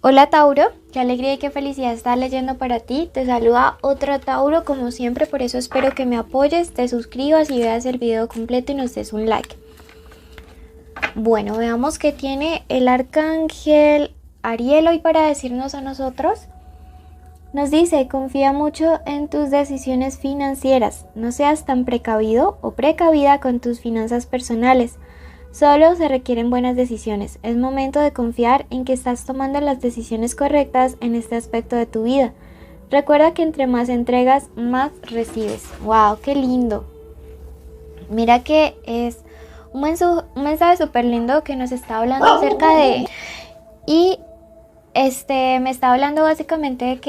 Hola Tauro, qué alegría y qué felicidad estar leyendo para ti. Te saluda otra Tauro como siempre, por eso espero que me apoyes, te suscribas y veas el video completo y nos des un like. Bueno, veamos qué tiene el arcángel Ariel hoy para decirnos a nosotros. Nos dice, confía mucho en tus decisiones financieras, no seas tan precavido o precavida con tus finanzas personales. Solo se requieren buenas decisiones. Es momento de confiar en que estás tomando las decisiones correctas en este aspecto de tu vida. Recuerda que entre más entregas, más recibes. ¡Wow! ¡Qué lindo! Mira que es un mensaje súper lindo que nos está hablando acerca de... Y me está hablando básicamente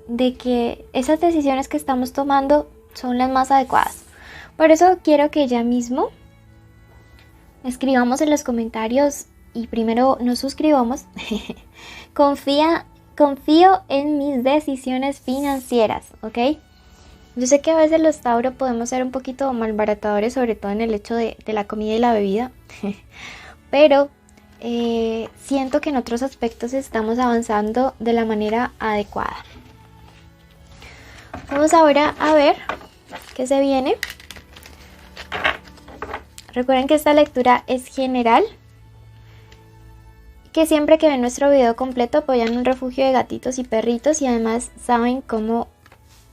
de que esas decisiones que estamos tomando son las más adecuadas. Por eso quiero que ya mismo escribamos en los comentarios y primero nos suscribamos. Confío en mis decisiones financieras, ¿ok? Yo sé que a veces los Tauro podemos ser un poquito malbaratadores, sobre todo en el hecho de la comida y la bebida, pero siento que en otros aspectos estamos avanzando de la manera adecuada. Vamos ahora a ver qué se viene. Recuerden que esta lectura es general, que siempre que ven nuestro video completo apoyan un refugio de gatitos y perritos y además saben cómo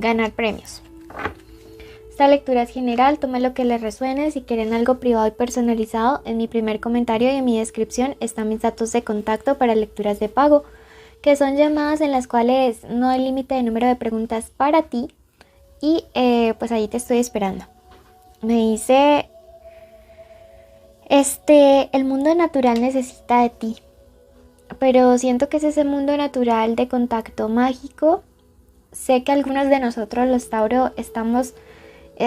ganar premios. Esta lectura es general, tomen lo que les resuene. Si quieren algo privado y personalizado, en mi primer comentario y en mi descripción están mis datos de contacto para lecturas de pago, que son llamadas en las cuales no hay límite de número de preguntas para ti y pues ahí te estoy esperando. Me dice... el mundo natural necesita de ti, pero siento que es ese mundo natural de contacto mágico. Sé que algunos de nosotros los Tauro estamos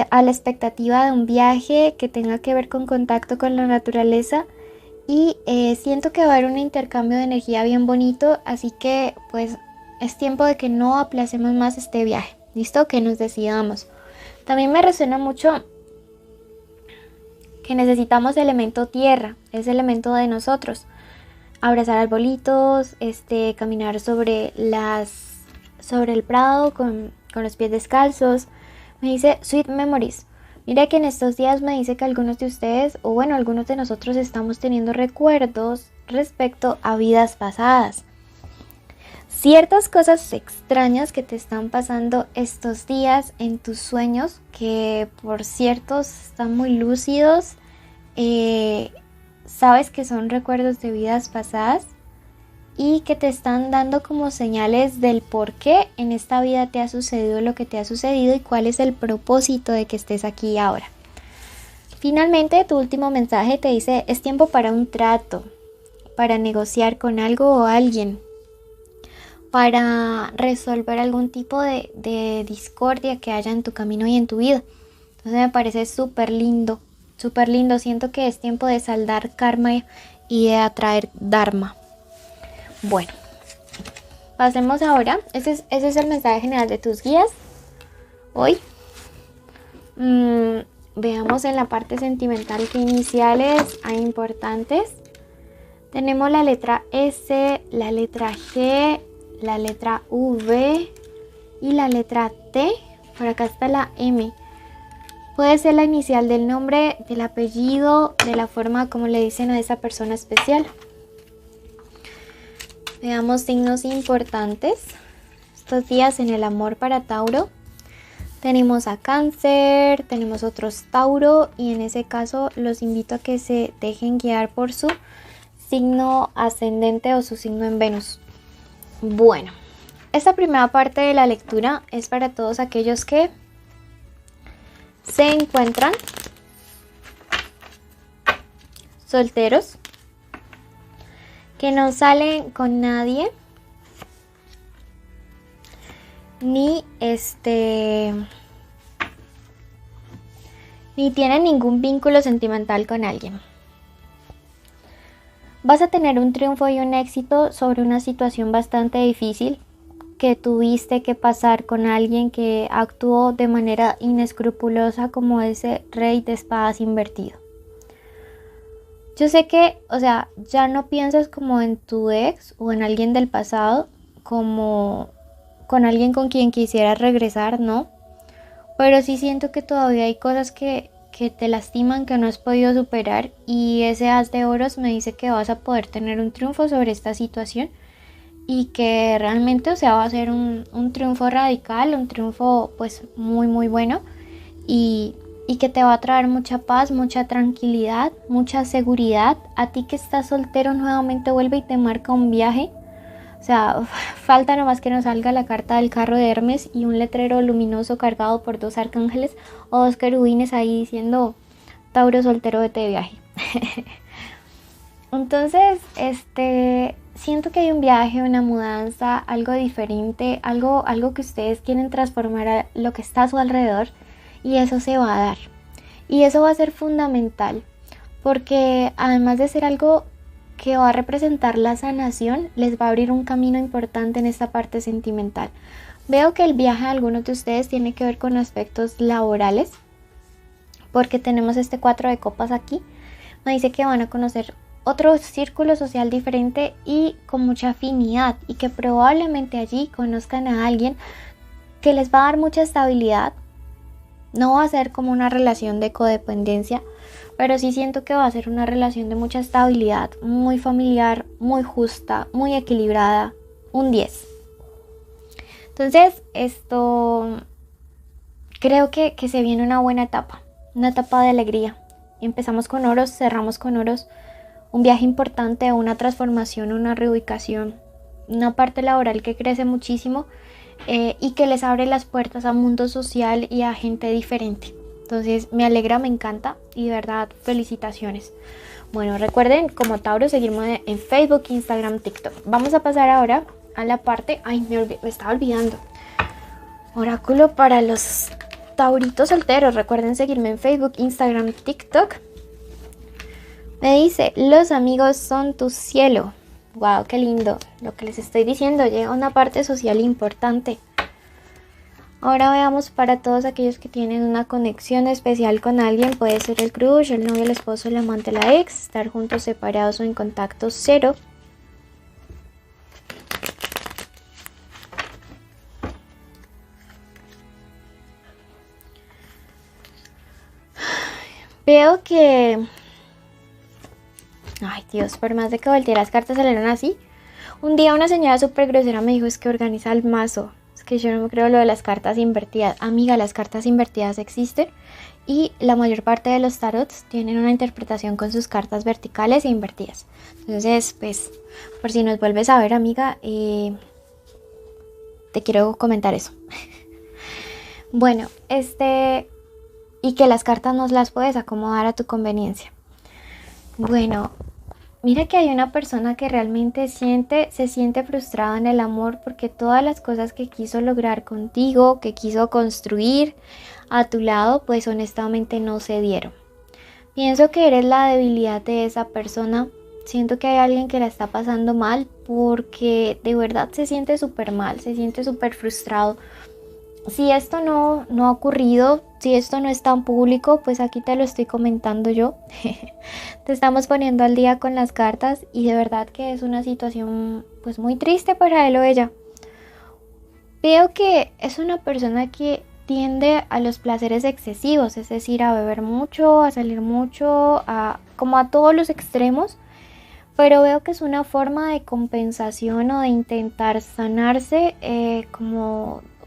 a la expectativa de un viaje que tenga que ver con contacto con la naturaleza y siento que va a haber un intercambio de energía bien bonito, así que pues es tiempo de que no aplacemos más este viaje, ¿listo? Que nos decidamos. También me resuena mucho que necesitamos elemento tierra, es elemento de nosotros. Abrazar arbolitos, caminar sobre el prado con los pies descalzos. Me dice Sweet Memories. Mira que en estos días me dice que algunos de ustedes, o bueno, algunos de nosotros estamos teniendo recuerdos respecto a vidas pasadas. Ciertas cosas extrañas que te están pasando estos días en tus sueños, que por cierto están muy lúcidos, sabes que son recuerdos de vidas pasadas y que te están dando como señales del por qué en esta vida te ha sucedido lo que te ha sucedido y cuál es el propósito de que estés aquí ahora. Finalmente, tu último mensaje te dice, es tiempo para un trato, para negociar con algo o alguien, para resolver algún tipo de discordia que haya en tu camino y en tu vida. Entonces me parece súper lindo, siento que es tiempo de saldar karma y de atraer dharma. Bueno, pasemos ahora, ese es el mensaje general de tus guías hoy. Veamos en la parte sentimental qué iniciales hay importantes. Tenemos la letra S, la letra G, la letra V y la letra T. Por acá está la M. Puede ser la inicial del nombre, del apellido, de la forma como le dicen a esa persona especial. Veamos signos importantes estos días en el amor para Tauro. Tenemos a Cáncer, tenemos otros Tauro y en ese caso los invito a que se dejen guiar por su signo ascendente o su signo en Venus. Bueno, esta primera parte de la lectura es para todos aquellos que se encuentran solteros, que no salen con nadie, ni tienen ningún vínculo sentimental con alguien. Vas a tener un triunfo y un éxito sobre una situación bastante difícil que tuviste que pasar con alguien que actuó de manera inescrupulosa como ese rey de espadas invertido. Yo sé que, o sea, ya no piensas como en tu ex o en alguien del pasado, como con alguien con quien quisieras regresar, ¿no? Pero sí siento que todavía hay cosas que te lastiman, que no has podido superar y ese as de oros me dice que vas a poder tener un triunfo sobre esta situación y que realmente, o sea, va a ser un triunfo radical, un triunfo pues muy muy bueno y, y que te va a traer mucha paz, mucha tranquilidad, mucha seguridad. A ti que estás soltero nuevamente vuelve y te marca un viaje. O sea, falta nomás que nos salga la carta del carro de Hermes y un letrero luminoso cargado por dos arcángeles o dos querubines ahí diciendo Tauro soltero vete de viaje. Entonces, siento que hay un viaje, una mudanza, algo diferente, algo que ustedes quieren transformar a lo que está a su alrededor y eso se va a dar. Y eso va a ser fundamental porque además de ser algo que va a representar la sanación, les va a abrir un camino importante en esta parte sentimental. Veo que el viaje de algunos de ustedes tiene que ver con aspectos laborales porque tenemos este 4 de copas aquí. Me dice que van a conocer otro círculo social diferente y con mucha afinidad y que probablemente allí conozcan a alguien que les va a dar mucha estabilidad. No va a ser como una relación de codependencia, pero sí siento que va a ser una relación de mucha estabilidad, muy familiar, muy justa, muy equilibrada, un 10. Entonces, creo que se viene una buena etapa, una etapa de alegría. Empezamos con oros, cerramos con oros, un viaje importante, una transformación, una reubicación, una parte laboral que crece muchísimo y que les abre las puertas a un mundo social y a gente diferente. Entonces me alegra, me encanta y de verdad felicitaciones. Bueno, recuerden como Tauro seguirme en Facebook, Instagram, TikTok. Vamos a pasar ahora a la parte... Ay, me estaba olvidando. Oráculo para los tauritos solteros. Recuerden seguirme en Facebook, Instagram, TikTok. Me dice, los amigos son tu cielo. Wow, qué lindo. Lo que les estoy diciendo, llega una parte social importante. Ahora veamos para todos aquellos que tienen una conexión especial con alguien. Puede ser el crush, el novio, el esposo, el amante, la ex. Estar juntos, separados o en contacto cero. Veo que... Ay Dios, por más de que volteé las cartas salieron así. Un día una señora súper grosera me dijo, es que organiza el mazo. Es que yo no me creo lo de las cartas invertidas. Amiga, las cartas invertidas existen y la mayor parte de los tarots tienen una interpretación con sus cartas verticales e invertidas. Entonces, pues, por si nos vuelves a ver, amiga, te quiero comentar eso. Bueno, y que las cartas nos las puedes acomodar a tu conveniencia. Bueno, mira que hay una persona que realmente se siente frustrada en el amor porque todas las cosas que quiso lograr contigo, que quiso construir a tu lado, pues honestamente no se dieron. Pienso que eres la debilidad de esa persona. Siento que hay alguien que la está pasando mal porque de verdad se siente súper mal, se siente súper frustrado. Si esto no ha ocurrido, si esto no es tan público, pues aquí te lo estoy comentando yo. Te estamos poniendo al día con las cartas y de verdad que es una situación pues muy triste para él o ella. Veo que es una persona que tiende a los placeres excesivos, es decir, a beber mucho, a salir mucho, como a todos los extremos. Pero veo que es una forma de compensación o de intentar sanarse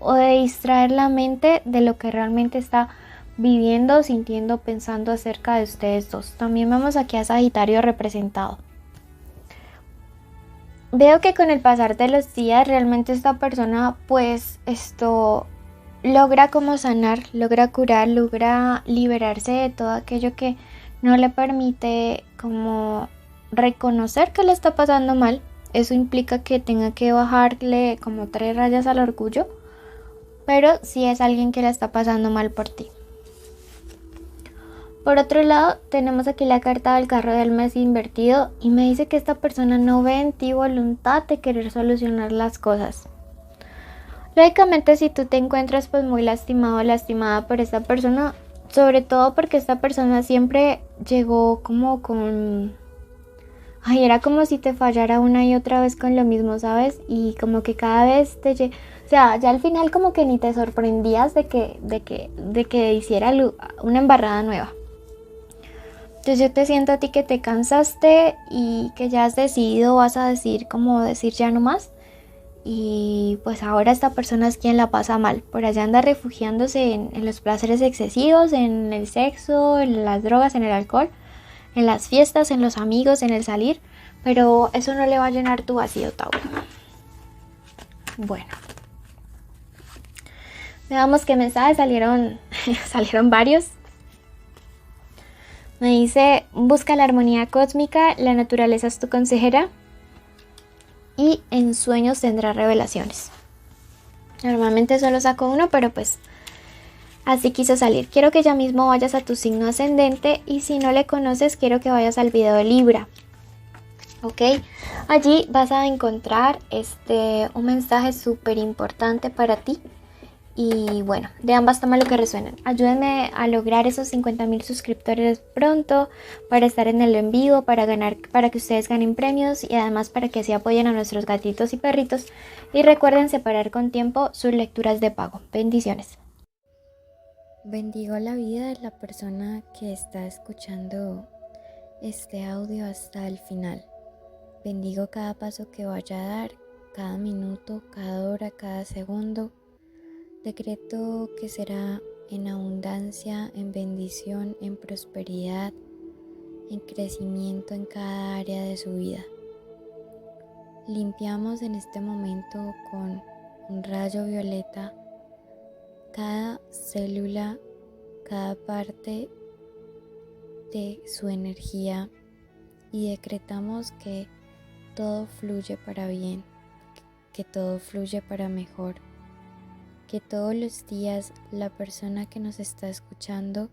o de distraer la mente de lo que realmente está viviendo, sintiendo, pensando acerca de ustedes dos. También vemos aquí a Sagitario representado. Veo que con el pasar de los días realmente esta persona pues logra como sanar, logra curar, logra liberarse de todo aquello que no le permite como reconocer que le está pasando mal. Eso implica que tenga que bajarle como 3 rayas al orgullo, pero sí es alguien que la está pasando mal por ti. Por otro lado, tenemos aquí la carta del carro del mes invertido y me dice que esta persona no ve en ti voluntad de querer solucionar las cosas. Lógicamente, si tú te encuentras pues muy lastimado o lastimada por esta persona, Sobre todo porque esta persona siempre llegó como con... Ay, era como si te fallara una y otra vez con lo mismo, ¿sabes? Y como que cada vez o sea, ya al final como que ni te sorprendías de que hiciera una embarrada nueva. Entonces yo te siento a ti que te cansaste y que ya has decidido, vas a decir como decir ya no más. Y pues ahora esta persona es quien la pasa mal. Por allá anda refugiándose en los placeres excesivos, en el sexo, en las drogas, en el alcohol, en las fiestas, en los amigos, en el salir. Pero eso no le va a llenar tu vacío, Tauro. Bueno, veamos qué mensajes salieron. Salieron varios. Me dice, busca la armonía cósmica, la naturaleza es tu consejera y en sueños tendrás revelaciones. Normalmente solo saco uno, pero pues así quiso salir. Quiero que ya mismo vayas a tu signo ascendente y si no le conoces, quiero que vayas al video de Libra. ¿Ok? Allí vas a encontrar un mensaje súper importante para ti. Y bueno, de ambas toma lo que resuenan. Ayúdenme a lograr esos 50,000 suscriptores pronto para estar en el en vivo, para que ustedes ganen premios y además para que así apoyen a nuestros gatitos y perritos. Y recuerden separar con tiempo sus lecturas de pago. Bendiciones. Bendigo la vida de la persona que está escuchando este audio hasta el final. Bendigo cada paso que vaya a dar, cada minuto, cada hora, cada segundo. Decreto que será en abundancia, en bendición, en prosperidad, en crecimiento en cada área de su vida. Limpiamos en este momento con un rayo violeta cada célula, cada parte de su energía y decretamos que todo fluye para bien, que todo fluye para mejor, que todos los días la persona que nos está escuchando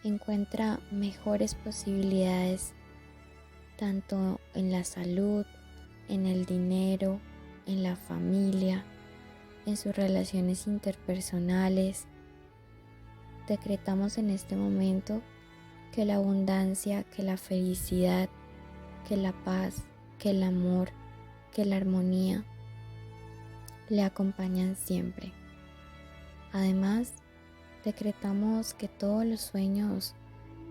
encuentra mejores posibilidades tanto en la salud, en el dinero, en la familia, en sus relaciones interpersonales. Decretamos en este momento que la abundancia, que la felicidad, que la paz, que el amor, que la armonía le acompañan siempre. Además, decretamos que todos los sueños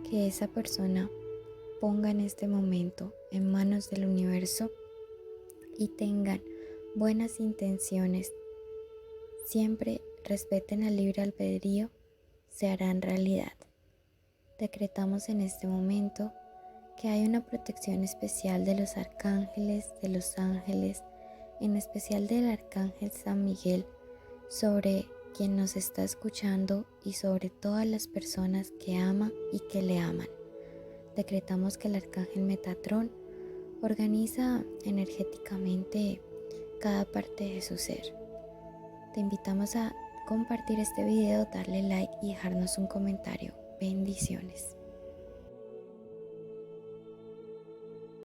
que esa persona ponga en este momento en manos del universo y tengan buenas intenciones, siempre respeten el libre albedrío, se harán realidad. Decretamos en este momento que hay una protección especial de los arcángeles, de los ángeles, en especial del arcángel San Miguel, sobre quien nos está escuchando y sobre todas las personas que ama y que le aman. Decretamos que el arcángel Metatrón organiza energéticamente cada parte de su ser. Te invitamos a compartir este video, darle like y dejarnos un comentario. Bendiciones.